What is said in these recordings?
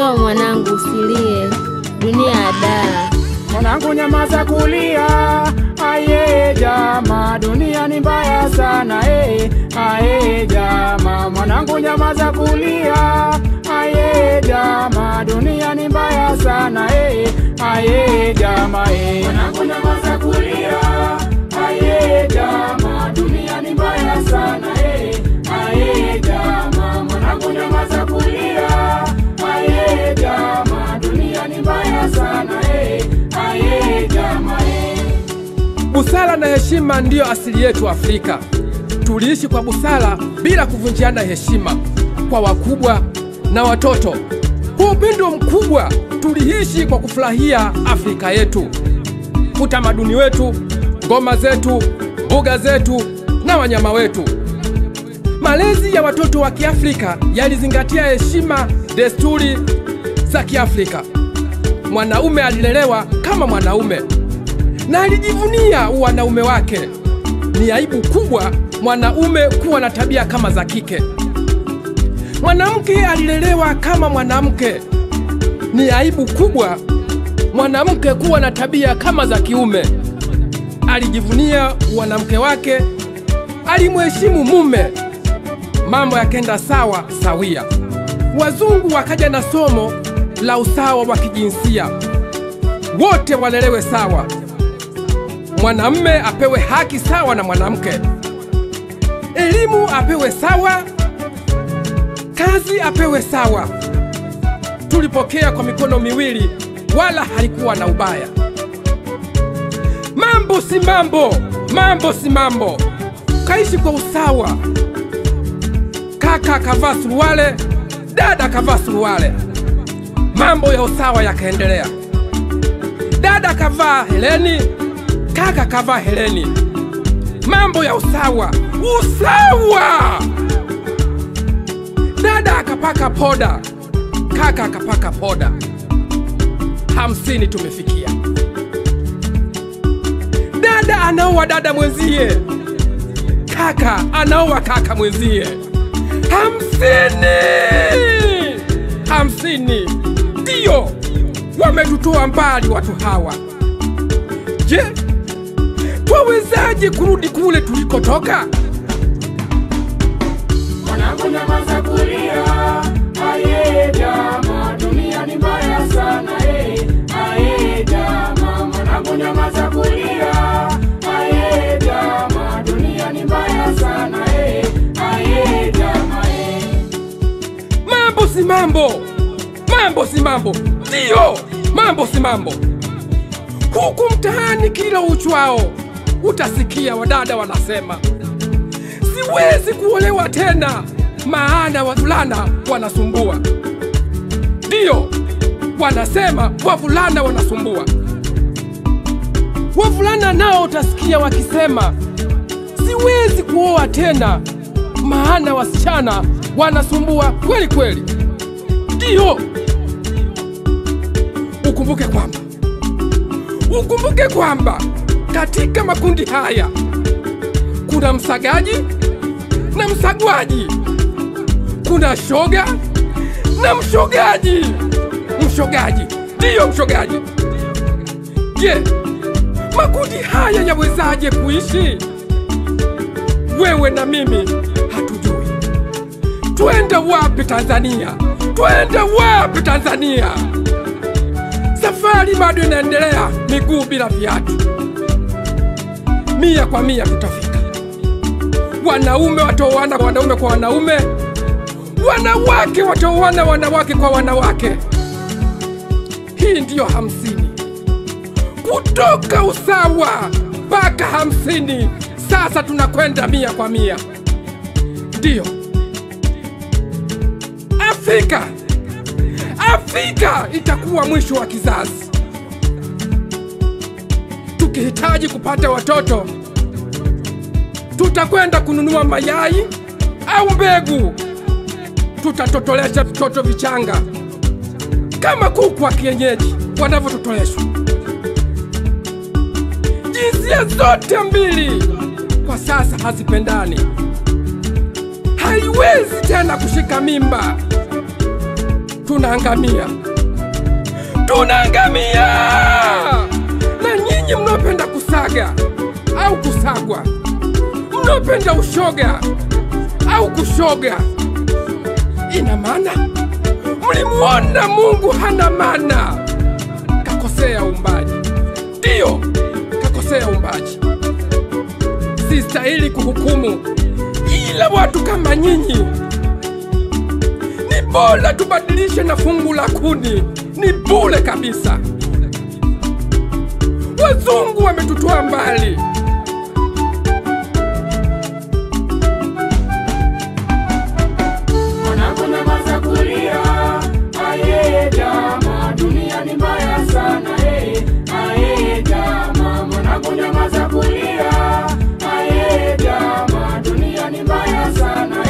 Njoo mwanangu usilie, dunia ada. Mwanangu nyamaza kulia, aye jama, dunia ni mbaya sana, aye jama. Mwanangu nyamaza kulia, aye jama, dunia ni mbaya sana, aye jama. Mwanangu nyamaza kulia, aye jama, dunia ni mbaya sana, aye jama. Mwanangu nyamaza kulia, aye jama, dunia ni mbaya sana, aye jama. Busara na heshima ndiyo asili yetu Afrika. Tuliishi kwa busara bila kuvunjiana heshima kwa wakubwa na watoto. Kwa upendo mkubwa tuliishi kwa kufurahia Afrika yetu, utamaduni wetu, ngoma zetu, mbuga zetu na wanyama wetu. Malezi ya watoto wa Kiafrika yalizingatia heshima, desturi za Kiafrika. Mwanaume alilelewa kama mwanaume na alijivunia wanaume wake. Ni aibu kubwa mwanaume kuwa na tabia kama za kike. Mwanamke alilelewa kama mwanamke. Ni aibu kubwa mwanamke kuwa na tabia kama za kiume. Alijivunia wanamke wake, alimheshimu mume. Mambo yakenda sawa sawia. Wazungu wakaja na somo la usawa wa kijinsia. Wote walelewe sawa. Mwanamume apewe haki sawa na mwanamke. Elimu apewe sawa. Kazi apewe sawa. Tulipokea kwa mikono miwili, wala halikuwa na ubaya. Mambo si mambo, mambo si mambo. Kaishi kwa usawa. Kaka kavaa suruale, dada kavaa suruale. Mambo ya usawa yakaendelea. Dada kavaa heleni, kaka kavaa heleni. Mambo ya usawa, usawa! Dada akapaka poda, kaka akapaka poda. 50 tumefikia. Dada anaoa dada mwenzie, kaka anaoa kaka mwenzie. 50 ndio wametutoa mbali watu hawa. Je, twawezaje kurudi kule tulikotoka? Mwanangu nyamaza kulia, aye jama, dunia ni mbaya sana, aye jama. Mwanangu nyamaza kulia, aye jama, dunia ni mbaya sana, aye jama. Mambo si mambo, mambo si mambo, ndio mambo si mambo. Huku mtaani kila uchwao utasikia wadada wanasema, siwezi kuolewa tena, maana wavulana wanasumbua. Ndio wanasema wavulana wanasumbua. Wavulana nao utasikia wakisema, siwezi kuoa tena, maana wasichana wanasumbua kweli kweli. Ndio ukumbuke kwamba katika makundi haya kuna msagaji na msagwaji, kuna shoga na mshogaji. Ndio mshogaji. Je, makundi haya yawezaje kuishi? Wewe na mimi hatujui. Twende wapi Tanzania? Twende wapi Tanzania? Safari bado inaendelea, miguu bila viatu. 100% tutafika. Wanaume wataoana wanaume kwa wanaume, wanawake wataoana wanawake kwa wanawake. Hii ndiyo 50. Kutoka usawa mpaka 50. Sasa tunakwenda 100%. Ndio Afrika itakuwa mwisho wa kizazi. Tukihitaji kupata watoto, tutakwenda kununua mayai au mbegu. Tutatotolesha vitoto vichanga kama kuku wa kienyeji wanavyototoleshwa. Jinsia zote mbili kwa sasa hazipendani. Haiwezi tena kushika mimba. tunaangamia, tunaangamia. Na nyinyi mnaopenda kusaga au kusagwa, mnaopenda ushoga au kushoga, ina maana mlimuona Mungu hana maana, kakosea umbaji. Ndio, kakosea umbaji. Sistahili kuhukumu, ila watu kama nyinyi ni bora tubadilishe na fungu la kuni, ni bure kabisa. Wazungu wametutoa mbali. Mwanangu nyamaza kulia, aye jama, dunia ni mbaya sana, aye jama. Mwanangu nyamaza kulia, aye jama, dunia ni mbaya sana,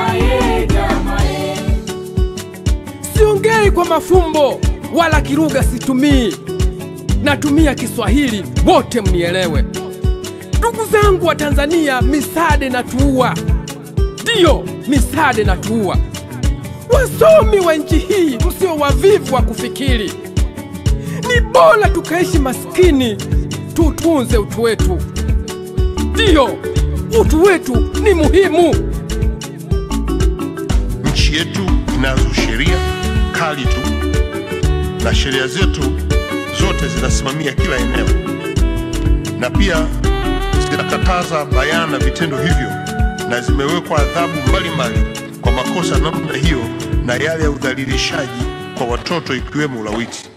aye jama. Siongei kwa mafumbo wala kiruga situmii, natumia Kiswahili wote mnielewe. Ndugu zangu wa Tanzania, misaada inatuua. Ndio, misaada inatuua. Wasomi wa nchi hii, msio wavivu wa kufikiri. Ni bora tukaishi maskini, tutunze utu wetu. Ndio, utu wetu ni muhimu. Nchi yetu inazo sheria kali tu, na sheria zetu zote zinasimamia kila eneo, na pia zinakataza bayana vitendo hivyo, na zimewekwa adhabu mbalimbali kwa makosa namna hiyo na yale ya udhalilishaji kwa watoto, ikiwemo ulawiti.